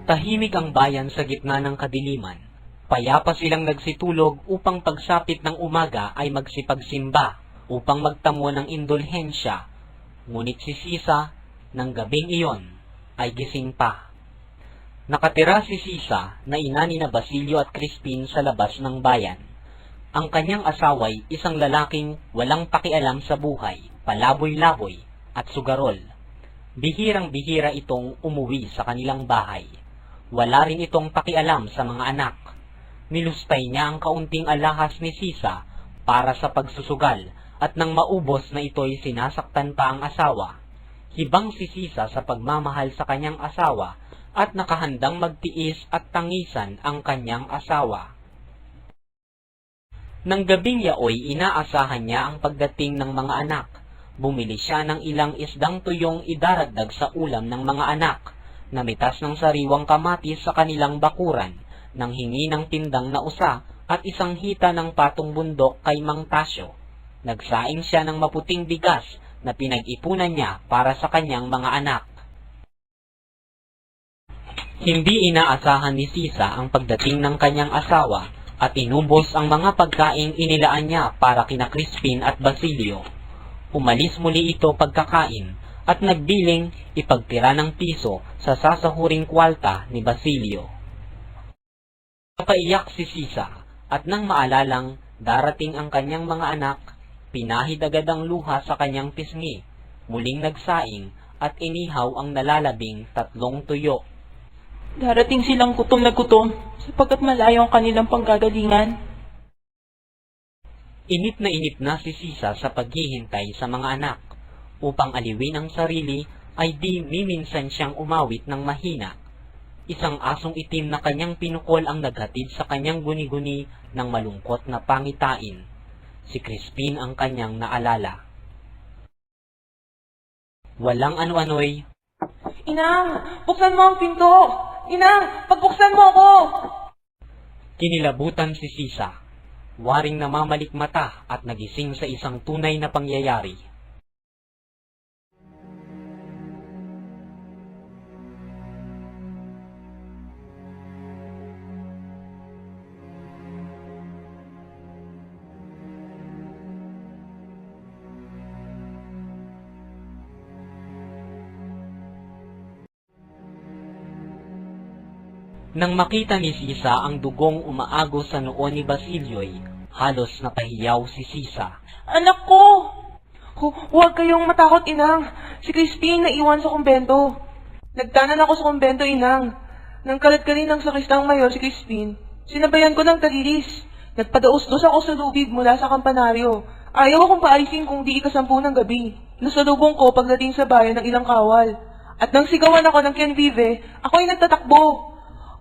Tahimik ang bayan sa gitna ng kadiliman. Payapa silang nagsitulog upang pagsapit ng umaga ay magsipagsimba upang magtamo ng indulhensya. Ngunit si Sisa, ng gabing iyon, ay gising pa. Nakatira si Sisa na ina ni na Basilio at Crispin sa labas ng bayan. Ang kanyang asaway isang lalaking walang pakialam sa buhay, palaboy-laboy at sugarol. Bihirang-bihira itong umuwi sa kanilang bahay. Wala rin itong pakialam sa mga anak. Nilustay niya ang kaunting alahas ni Sisa para sa pagsusugal at nang maubos na ito'y sinasaktan pa ang asawa. Hibang si Sisa sa pagmamahal sa kanyang asawa at nakahandang magtiis at tangisan ang kanyang asawa. Nang gabing yaoy, inaasahan niya ang pagdating ng mga anak. Bumili siya ng ilang isdang tuyong idaragdag sa ulam ng mga anak. Namitas ng sariwang kamatis sa kanilang bakuran, nang hingi ng tindang na usa at isang hita ng patong bundok kay Mang Tasyo. Nagsaing siya ng maputing bigas na pinag-ipunan niya para sa kanyang mga anak. Hindi inaasahan ni Sisa ang pagdating ng kanyang asawa at inubos ang mga pagkaing inilaan niya para kina Crispin at Basilio. Umalis muli ito pagkakain at nagbiling ipagtira ng piso sa sasahuring kwalta ni Basilio. Napaiyak si Sisa at nang maalalang darating ang kanyang mga anak, pinahid agad ang luha sa kanyang pisngi, muling nagsaing at inihaw ang nalalabing 3 tuyo. Darating silang gutom na gutom sapagkat malayo ang kanilang panggagalingan. Inip na si Sisa sa paghihintay sa mga anak. Upang aliwin ang sarili ay di miminsan siyang umawit ng mahina. Isang asong itim na kanyang pinukol ang naghatid sa kanyang guni-guni ng malungkot na pangitain. Si Crispin ang kanyang naalala. Walang ano-ano'y, Inang, buksan mo ang pinto! Inang, pagbuksan mo ako! Kinilabutan si Sisa. Waring namamalik mata at nagising sa isang tunay na pangyayari. Nang makita ni Sisa ang dugong umaagos sa noo ni Basilio'y, halos napahiyaw si Sisa. Anak ko! Huwag kayong matakot, Inang. Si Crispin naiwan sa kumbento. Nagtanan ako sa kumbento, Inang. Nang kalat-kalin ng sakristang mayor si Crispin, sinabayan ko ng talilis. Nagpadaos-dos ako sa lubid mula sa kampanaryo. Ayaw akong paalisin kung di ikasampu ng gabi. Nasalubong ko pagdating sa bayan ng ilang kawal. At nang sigawan ako ng Quien Vive, ako'y nagtatakbo.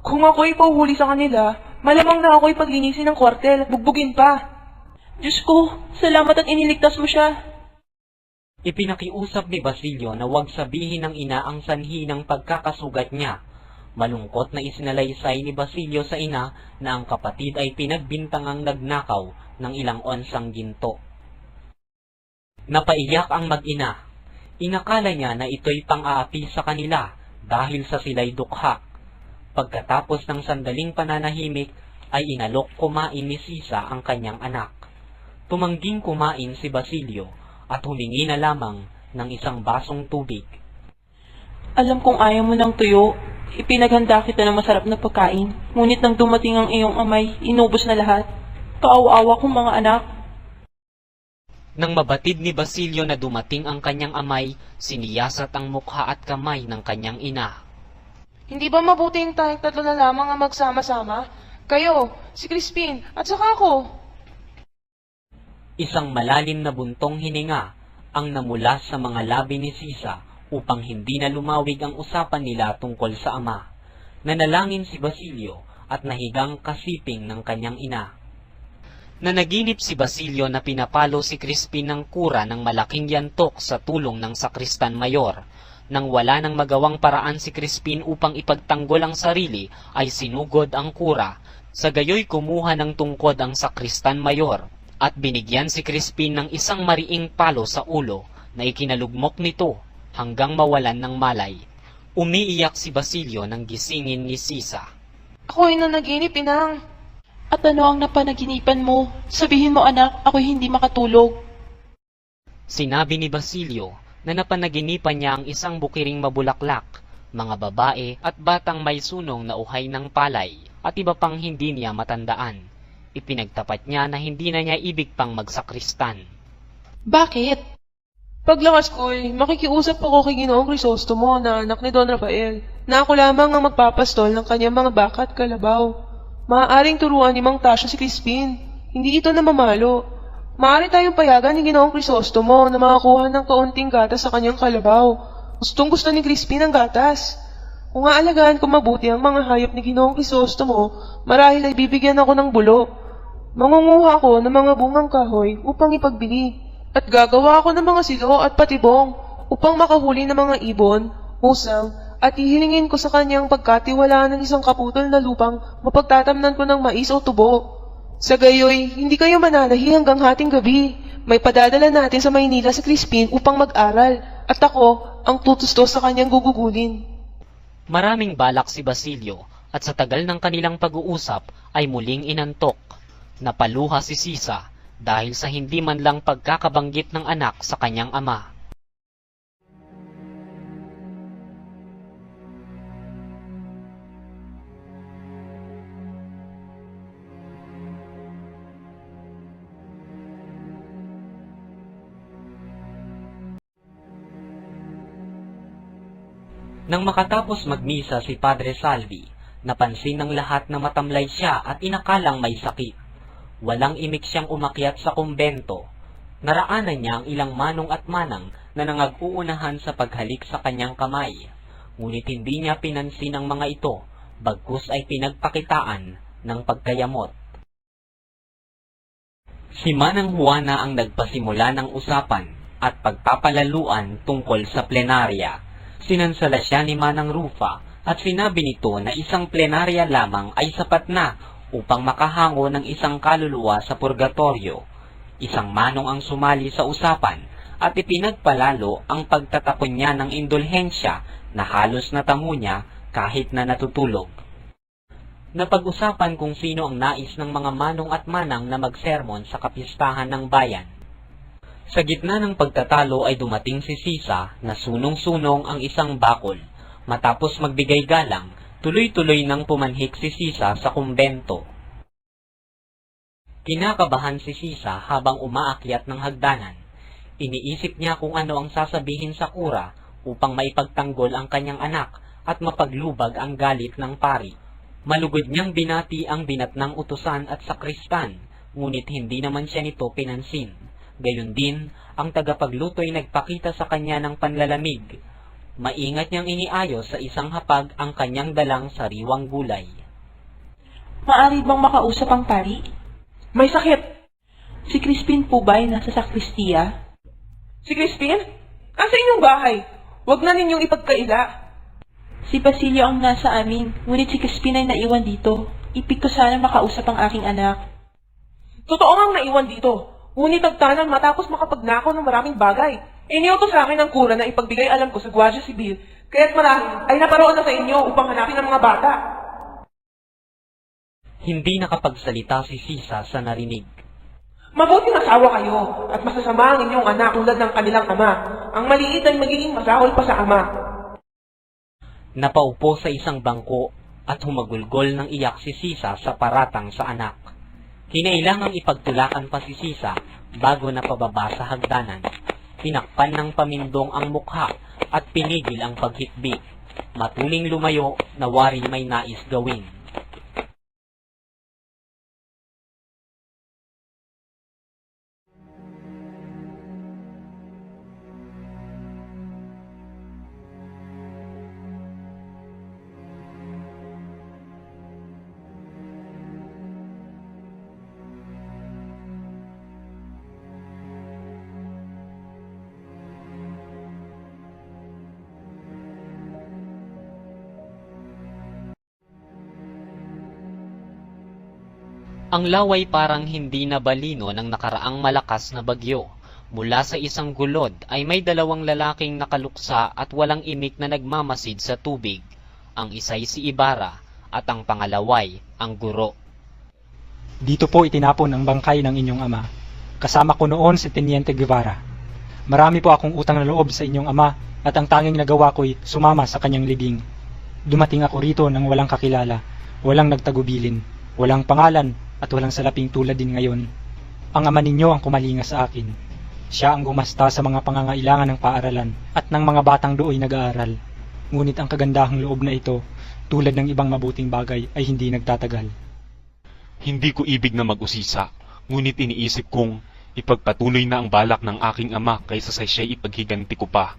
Kung ako'y pauhuli sa kanila, malamang na ako'y paglinisin ng kwartel at bugbugin pa. Diyos ko, salamat at iniligtas mo siya. Ipinakiusap ni Basilio na huwag sabihin ng ina ang sanhi ng pagkakasugat niya. Malungkot na isinalaysay ni Basilio sa ina na ang kapatid ay pinagbintangang nagnakaw ng ilang onsang ginto. Napaiyak ang mag-ina. Inakala niya na ito'y pang-aapi sa kanila dahil sa sila'y dukha. Pagkatapos ng sandaling pananahimik, ay inalok kumain ni Sisa ang kanyang anak. Tumangging kumain si Basilio at humingi na lamang ng isang basong tubig. Alam kong ayaw mo ng tuyo. Ipinaghanda kita ng masarap na pagkain. Ngunit nang dumating ang iyong amay, inubos na lahat. Kaawa-awa kong mga anak. Nang mabatid ni Basilio na dumating ang kanyang amay, siniyasat ang mukha at kamay ng kanyang ina. Hindi ba mabuting tayong 3 na lamang ang magsama-sama? Kayo, si Crispin, at saka ako. Isang malalim na buntong hininga ang namula sa mga labi ni Sisa upang hindi na lumawig ang usapan nila tungkol sa ama. Nanalangin si Basilio at nahigang kasiping ng kanyang ina. Nanaginip si Basilio na pinapalo si Crispin ng kura ng malaking yantok sa tulong ng sakristan mayor. Nang wala nang magawang paraan si Crispin upang ipagtanggol ang sarili, ay sinugod ang kura. Sa gayoy kumuha ng tungkod ang sakristan mayor at binigyan si Crispin ng isang mariing palo sa ulo na ikinalugmok nito hanggang mawalan ng malay. Umiiyak si Basilio nang gisingin ni Sisa. Ako ay nanaginip, inang. At ano ang napanaginipan mo? Sabihin mo anak, ako'y hindi makatulog. Sinabi ni Basilio na napanaginipan niya ang isang bukiring mabulaklak, mga babae at batang may sunong na uhay ng palay at iba pang hindi niya matandaan. Ipinagtapat niya na hindi na niya ibig pang magsakristan. Bakit? Paglakas ko'y makikiusap ako kay Ginoong Crisostomo na anak ni Don Rafael, na ako lamang ang magpapastol ng kanyang mga baka at kalabaw. Maaaring turuan ni Mang Tasio si Crispin. Hindi ito namamalo. Maaari tayong payagan ni Ginoong Crisostomo na makakuha ng kaunting gatas sa kanyang kalabaw. Gustong gusto ni Crispin ang gatas. Kung aalagaan ko mabuti ang mga hayop ni Ginoong Crisostomo, marahil ay bibigyan ako ng bulo. Mangunguha ako ng mga bungang kahoy upang ipagbili. At gagawa ako ng mga silo at patibong upang makahuli ng mga ibon, musang, at hihilingin ko sa kanyang pagkatiwalaan ng isang kaputol na lupang mapagtatamnan ko ng mais o tubo. Sa gayoy, hindi kayo mananahi hanggang hating gabi. May padadala natin sa Maynila si Crispin upang mag-aral, at ako ang tutusto sa kanyang gugugulin. Maraming balak si Basilio at sa tagal ng kanilang pag-uusap ay muling inantok. Napaluha si Sisa dahil sa hindi man lang pagkakabanggit ng anak sa kanyang ama. Nang makatapos magmisa si Padre Salvi, napansin ng lahat na matamlay siya at inakalang may sakit. Walang imik siyang umakyat sa kumbento. Naraanan niya ang ilang manong at manang na nangag-uunahan sa paghalik sa kanyang kamay. Ngunit hindi niya pinansin ang mga ito, bagkus ay pinagpakitaan ng pagkayamot. Si Manang Juana ang nagpasimula ng usapan at pagpapalaluan tungkol sa plenarya. Sinansala siya ni Manang Rufa at sinabi nito na isang plenarya lamang ay sapat na upang makahango ng isang kaluluwa sa purgatorio. Isang manong ang sumali sa usapan at ipinagpalalo ang pagtatapon niya ng indulhensya na halos natamo niya kahit na natutulog. Napag-usapan kung sino ang nais ng mga manong at manang na magsermon sa kapistahan ng bayan. Sa gitna ng pagtatalo ay dumating si Sisa na sunong-sunong ang isang bakol. Matapos magbigay galang, tuloy-tuloy nang pumanhik si Sisa sa kumbento. Kinakabahan si Sisa habang umaakyat ng hagdanan. Iniisip niya kung ano ang sasabihin sa kura upang maipagtanggol ang kanyang anak at mapaglubag ang galit ng pari. Malugod niyang binati ang binatnang utusan at sakristan, ngunit hindi naman siya nito pinansin. Gayon din, ang tagapagluto ay nagpakita sa kanya ng panlalamig. Maingat niyang iniayos sa isang hapag ang kanyang dalang sariwang gulay. Maaari bang makausap ang pari? May sakit! Si Crispin po ba ay nasa sakristiya? Si Crispin? Nasa inyong bahay. Huwag na ninyong ipagkaila. Si Basilio ang nasa amin, ngunit si Crispin ay naiwan dito. Ipig ko sana makausap ang aking anak. Totoo ngang naiwan dito. Ngunit nagtanang matapos makapagnakaw ng maraming bagay. Iniutos sa akin ng kura na ipagbigay alam ko sa Guardia Civil, kaya't marahil ay naparoon na sa inyo upang hanapin ang mga bata. Hindi nakapagsalita si Sisa sa narinig. Mabuting asawa kayo at masasama ang inyong anak tulad ng kanilang ama. Ang maliit ay magiging masahol pa sa ama. Napaupo sa isang bangko at humagulgol ng iyak si Sisa sa paratang sa anak. Kinailangang ipagtulakan pa si Sisa bago na pababa sa hagdanan. Tinakpan ng pamindong ang mukha at pinigil ang paghitbi. Matuling lumayo na waring may nais gawin. Ang laway parang hindi nabalino ng nakaraang malakas na bagyo. Mula sa isang gulod ay may dalawang lalaking nakaluksa at walang imik na nagmamasid sa tubig. Ang isa'y si Ibarra at ang pangalaway ang guro. Dito po itinapon ang bangkay ng inyong ama. Kasama ko noon si Teniente Guevara. Marami po akong utang na loob sa inyong ama at ang tanging nagawa ko'y sumama sa kanyang libing. Dumating ako rito nang walang kakilala, walang nagtagubilin, walang pangalan at walang salaping tulad din ngayon. Ang ama ninyo ang kumalinga sa akin. Siya ang gumasta sa mga pangangailangan ng paaralan at ng mga batang dooy nag-aaral. Ngunit ang kagandahang loob na ito, tulad ng ibang mabuting bagay, ay hindi nagtatagal. Hindi ko ibig na mag-usisa, ngunit iniisip kong ipagpatuloy na ang balak ng aking ama kaysa sa siya'y ipaghiganti ko pa.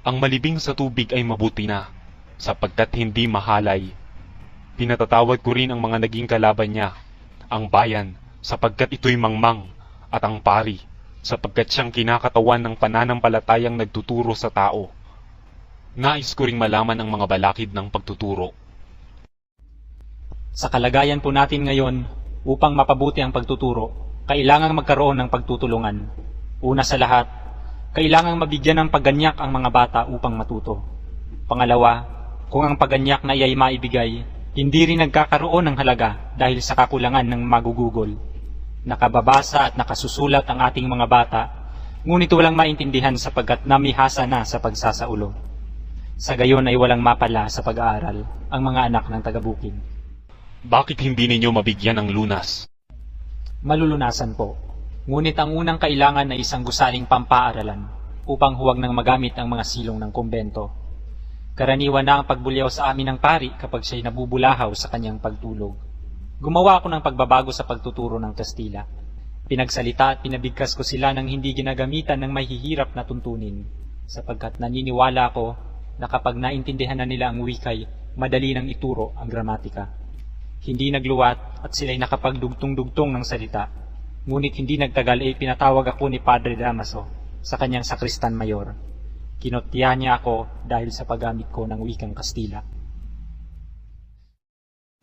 Ang malibing sa tubig ay mabuti na, sapagkat hindi mahalay. Pinatatawad ko rin ang mga naging kalaban niya, ang bayan, sapagkat ito'y mangmang, at ang pari, sapagkat siyang kinakatawan ng pananampalatayang nagtuturo sa tao. Nais ko ring malaman ang mga balakid ng pagtuturo. Sa kalagayan po natin ngayon, upang mapabuti ang pagtuturo, kailangang magkaroon ng pagtutulungan. Una sa lahat, kailangang mabigyan ng pagganyak ang mga bata upang matuto. Pangalawa, kung ang pagganyak na iya'y maibigay, hindi rin nagkakaroon ng halaga dahil sa kakulangan ng magugugol. Nakababasa at nakasusulat ang ating mga bata, ngunit walang maintindihan sapagkat namihasa na sa pagsasaulo. Sa gayon ay walang mapala sa pag-aaral ang mga anak ng taga-bukid. Bakit hindi ninyo mabigyan ng lunas? Malulunasan po, ngunit ang unang kailangan ay isang gusaling pampaaralan upang huwag nang magamit ang mga silong ng kumbento. Karaniwan na ang pagbulyaw sa amin ng pari kapag siya'y nabubulahaw sa kanyang pagtulog. Gumawa ako ng pagbabago sa pagtuturo ng Kastila. Pinagsalita at pinabigkas ko sila ng hindi ginagamitan ng mahihirap na tuntunin, sapagkat naniniwala ako na kapag naintindihan na nila ang wikay, madali nang ituro ang gramatika. Hindi nagluwat at sila'y nakapagdugtong-dugtong ng salita, ngunit hindi nagtagal ay pinatawag ako ni Padre Damaso sa kanyang sakristan mayor. Kinotya niya ako dahil sa paggamit ko ng wikang Kastila.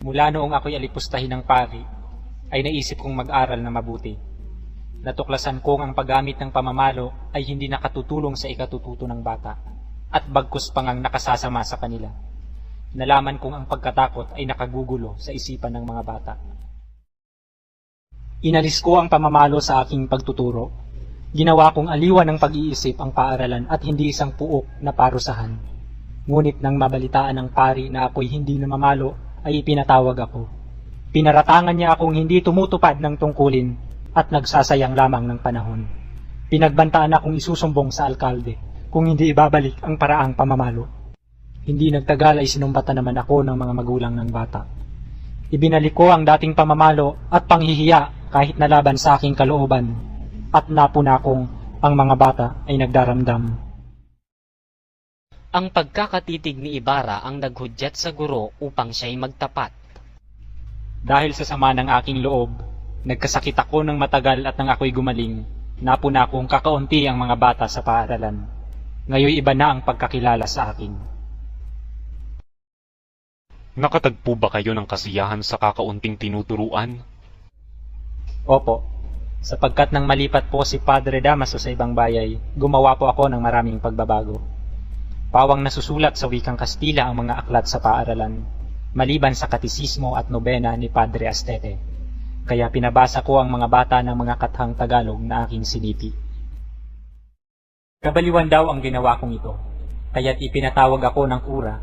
Mula noong ako'y alipustahin ng pari, ay naisip kong mag-aral na mabuti. Natuklasan kong ang paggamit ng pamamalo ay hindi nakatutulong sa ikatututo ng bata, at bagkus pang ang nakasasama sa kanila. Nalaman kong ang pagkatakot ay nakagugulo sa isipan ng mga bata. Inalis ko ang pamamalo sa aking pagtuturo. Ginawa kong aliwan ng pag-iisip ang paaralan at hindi isang puok na parusahan. Ngunit nang mabalitaan ng pari na ako'y hindi namamalo, ay ipinatawag ako. Pinaratangan niya akong hindi tumutupad ng tungkulin at nagsasayang lamang ng panahon. Pinagbantaan akong isusumbong sa alkalde kung hindi ibabalik ang paraang pamamalo. Hindi nagtagal ay sinumbatan naman ako ng mga magulang ng bata. Ibinalik ko ang dating pamamalo at panghihiya kahit nalaban sa aking kalooban at napuna kong ang mga bata ay nagdaramdam. Ang pagkakatitig ni Ibarra ang naghudyat sa guro upang siya'y magtapat. Dahil sa sama ng aking loob, nagkasakit ako ng matagal at nang ako'y gumaling, napuna kong kakaunti ang mga bata sa paaralan. Ngayon iba na ang pagkakilala sa akin. Nakatagpo ba kayo ng kasiyahan sa kakaunting tinuturuan? Opo, sapagkat nang malipat po si Padre Damaso sa ibang bayay, gumawa po ako ng maraming pagbabago. Pawang nasusulat sa wikang Kastila ang mga aklat sa paaralan, maliban sa katisismo at nobena ni Padre Astete. Kaya pinabasa ko ang mga bata ng mga kathang Tagalog na aking sinipi. Kabaliwan daw ang ginawa kong ito, kaya't ipinatawag ako ng kura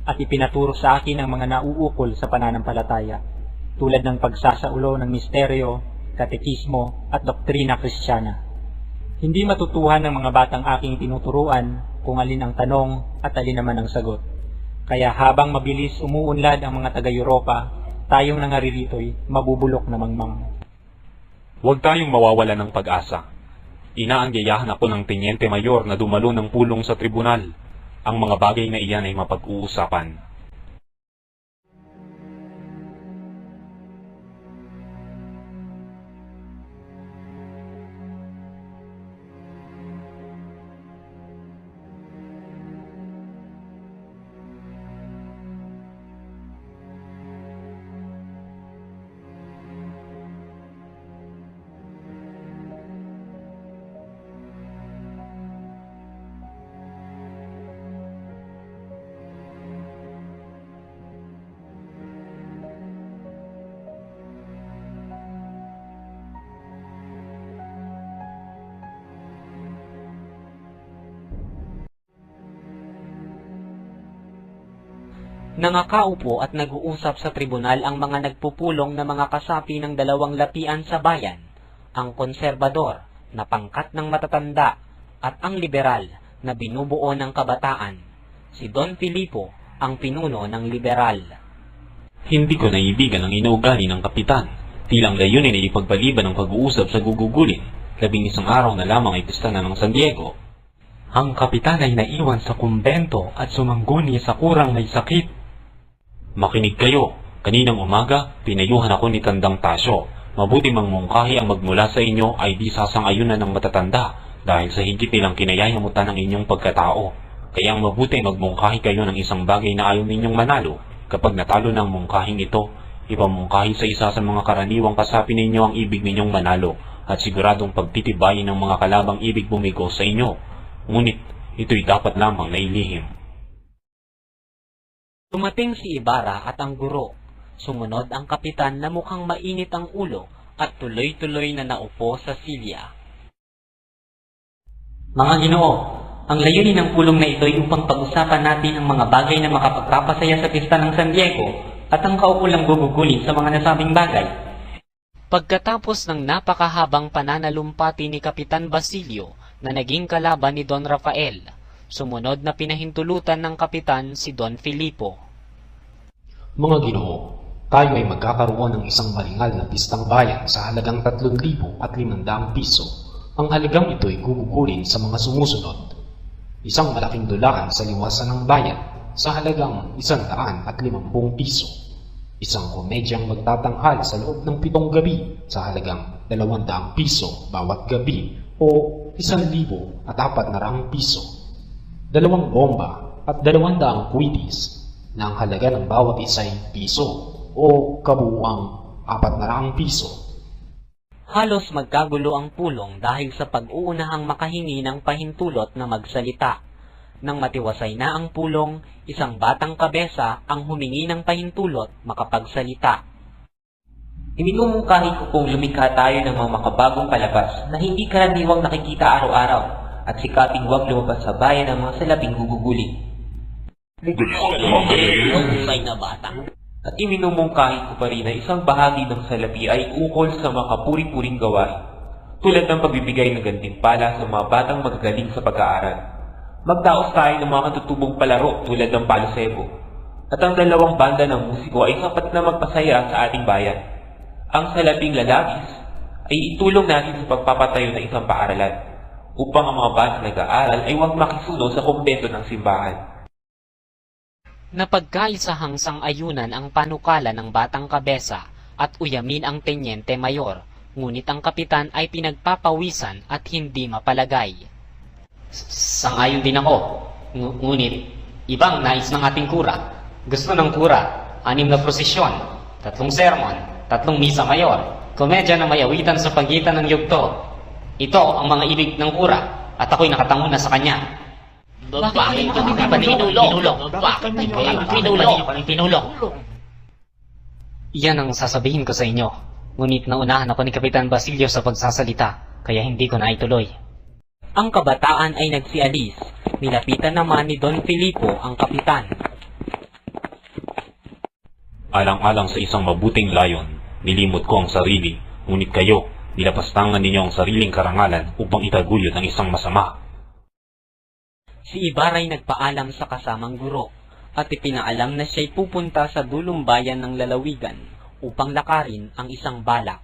at ipinaturo sa akin ang mga nauukol sa pananampalataya, tulad ng pagsasaulo ng misteryo, katekismo at doktrina kristyana. Hindi matutuhan ng mga batang aking tinuturuan kung alin ang tanong at alin naman ang sagot. Kaya habang mabilis umuunlad ang mga taga-Europa, tayong nangaririto'y mabubulok na mangmang. Huwag tayong mawawala ng pag-asa. Inaanggayahan ako ng Teniente Mayor na dumalo ng pulong sa tribunal. Ang mga bagay na iyan ay mapag-uusapan. Nangakaupo at nag-uusap sa tribunal ang mga nagpupulong na mga kasapi ng dalawang lapian sa bayan, ang konserbador na pangkat ng matatanda at ang liberal na binubuo ng kabataan. Si Don Filipo ang pinuno ng liberal. Hindi ko naibigan ang inuugali ng kapitan. Tilang layunin ay ipagpaliban ng pag-uusap sa gugugulin. 11 araw na lamang ay pista na ng San Diego. Ang kapitan ay naiwan sa kumbento at sumangguni sa kurang may sakit. Makinig kayo. Kaninang umaga, pinayuhan ako ni Tandang Tasyo. Mabuti mang mungkahi ang magmula sa inyo ay di sasang-ayunan ng matatanda dahil sa higit nilang kinayayamutan ng inyong pagkatao. Kaya ang mabuti magmungkahi kayo ng isang bagay na ayaw ninyong manalo. Kapag natalo ng mungkahing ito, ipamungkahi sa isa sa mga karaniwang kasapi ninyo ang ibig ninyong manalo at siguradong pagtitibayin ng mga kalabang ibig bumigo sa inyo. Ngunit, ito'y dapat lamang na ilihim. Dumating si Ibarra at ang guro. Sumunod ang kapitan na mukhang mainit ang ulo at tuloy-tuloy na naupo sa silya. Mga Ginoo, ang layunin ng pulong na ito ay upang pag-usapan natin ang mga bagay na makapagpapasaya sa pista ng San Diego at ang kaukulang gugugulin sa mga nasabing bagay. Pagkatapos ng napakahabang pananalumpati ni Kapitan Basilio na naging kalaban ni Don Rafael, sumunod na pinahintulutan ng kapitan si Don Filipo. Mga Ginoo, tayo ay magkakaroon ng isang maringal na pistang bayan sa halagang 3,500 piso. Ang halagang ito ay gugugulin sa mga sumusunod. Isang malaking dulakan sa liwasan ng bayan sa halagang 150 piso. Isang komedyang magtatanghal sa loob ng 7 gabi sa halagang 200 piso bawat gabi o 1,400 piso. 2 bomba at 200 kwitis na ang halaga ng bawat isa'y piso o kabuuang 400 piso. Halos magkagulo ang pulong dahil sa pag-uunahang makahingi ng pahintulot na magsalita. Nang matiwasay na ang pulong, isang batang kabesa ang humingi ng pahintulot makapagsalita. Iminumungkahi ko kung lumikha tayo ng mga makabagong palabas na hindi karaniwang nakikita araw-araw at sikaping huwag lumabas sa bayan ng mga salaping guguguli. Husay na bata. At iminumungkahi ko pa rin na isang bahagi ng salapi ay ukol sa mga kapuri-puring gawain, tulad ng pagbibigay ng gantimpala sa mga batang magagaling sa pag-aaral. Magdaos tayo ng mga katutubong palaro tulad ng palosebo. At ang 2 banda ng musiko ay sapat na magpasaya sa ating bayan. Ang salaping lalabis ay itulong natin sa pagpapatayo ng isang paaralan upang ang mga batang nag-aaral ay huwag makisuno sa kumbento ng simbahan. Napagkaisahang sang-ayunan ang panukala ng batang kabesa at uyamin ang tenyente mayor, ngunit ang kapitan ay pinagpapawisan at hindi mapalagay. Sang-ayon din ako, ngunit ibang nais ng ating kura. Gusto ng kura, 6 na prosesyon, 3 sermon, 3 misa mayor, komedya na may awitan sa pagitan ng yugto. Ito ang mga ibig ng kura at ako'y nakatango na sa kanya. Bakit kami pinulong? Bakit kami pinulong? Iyan ang sasabihin ko sa inyo. Ngunit naunahan ako ni Kapitan Basilio sa pagsasalita, kaya hindi ko na ituloy. Ang kabataan ay nagsialis. Nilapitan naman ni Don Filipo ang kapitan. Alang-alang sa isang mabuting layon, nilimot ko ang sarili, ngunit kayo, nilapastangan ninyo ang sariling karangalan upang itaguyod ang isang masama. Si Ibarra ay nagpaalam sa kasamang guro at ipinaalam na siya'y pupunta sa dulong bayan ng lalawigan upang lakarin ang isang balak.